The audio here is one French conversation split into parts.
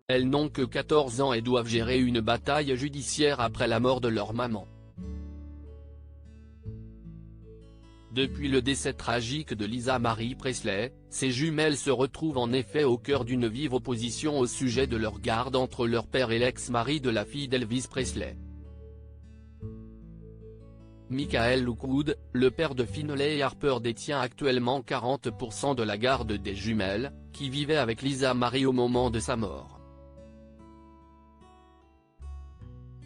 elles n'ont que 14 ans et doivent gérer une bataille judiciaire après la mort de leur maman. Depuis le décès tragique de Lisa Marie Presley, ces jumelles se retrouvent en effet au cœur d'une vive opposition au sujet de leur garde entre leur père et l'ex-mari de la fille d'Elvis Presley. Michael Lockwood, le père de Finlay Harper, détient actuellement 40% de la garde des jumelles, qui vivaient avec Lisa Marie au moment de sa mort.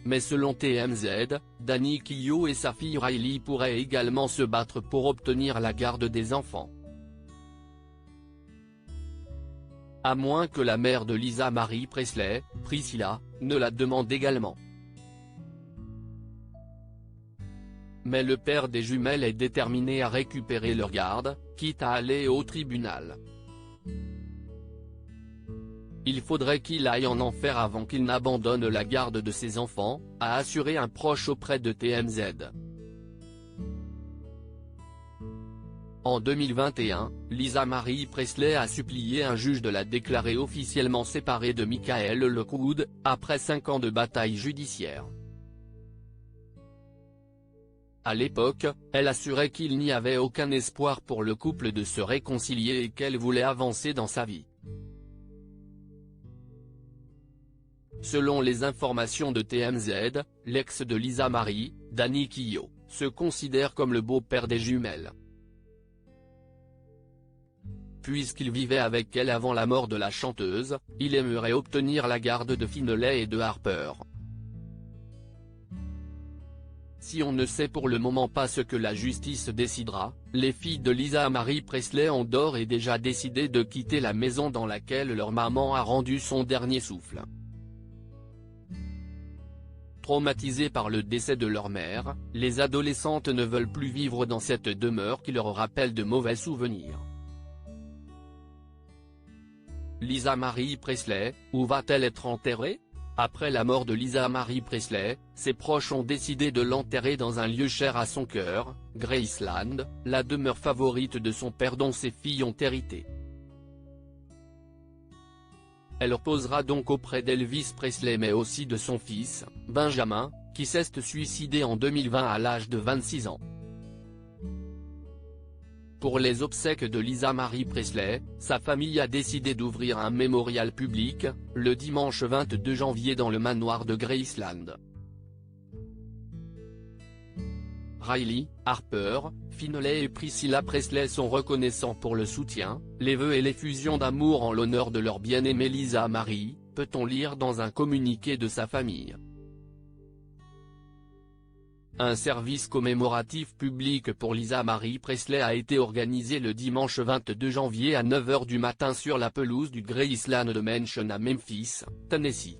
Mais selon TMZ, Danny Keough et sa fille Riley pourraient également se battre pour obtenir la garde des enfants. À moins que la mère de Lisa Marie Presley, Priscilla, ne la demande également. Mais le père des jumelles est déterminé à récupérer leur garde, quitte à aller au tribunal. Il faudrait qu'il aille en enfer avant qu'il n'abandonne la garde de ses enfants, a assuré un proche auprès de TMZ. En 2021, Lisa Marie Presley a supplié un juge de la déclarer officiellement séparée de Michael Lockwood, après 5 ans de bataille judiciaire. À l'époque, elle assurait qu'il n'y avait aucun espoir pour le couple de se réconcilier et qu'elle voulait avancer dans sa vie. Selon les informations de TMZ, l'ex de Lisa Marie, Danny Keough, se considère comme le beau-père des jumelles. Puisqu'il vivait avec elle avant la mort de la chanteuse, il aimerait obtenir la garde de Finlay et de Harper. Si on ne sait pour le moment pas ce que la justice décidera, les filles de Lisa Marie Presley ont d'ores et déjà décidé de quitter la maison dans laquelle leur maman a rendu son dernier souffle. Traumatisées par le décès de leur mère, les adolescentes ne veulent plus vivre dans cette demeure qui leur rappelle de mauvais souvenirs. Lisa Marie Presley, où va-t-elle être enterrée ? Après la mort de Lisa Marie Presley, ses proches ont décidé de l'enterrer dans un lieu cher à son cœur, Graceland, la demeure favorite de son père dont ses filles ont hérité. Elle reposera donc auprès d'Elvis Presley mais aussi de son fils, Benjamin, qui s'est suicidé en 2020 à l'âge de 26 ans. Pour les obsèques de Lisa Marie Presley, sa famille a décidé d'ouvrir un mémorial public, le dimanche 22 janvier dans le manoir de Graceland. Riley, Harper, Finlay et Priscilla Presley sont reconnaissants pour le soutien, les vœux et l'effusion d'amour en l'honneur de leur bien-aimée Lisa Marie, peut-on lire dans un communiqué de sa famille. Un service commémoratif public pour Lisa Marie Presley a été organisé le dimanche 22 janvier à 9 h du matin sur la pelouse du Graceland Mansion à Memphis, Tennessee.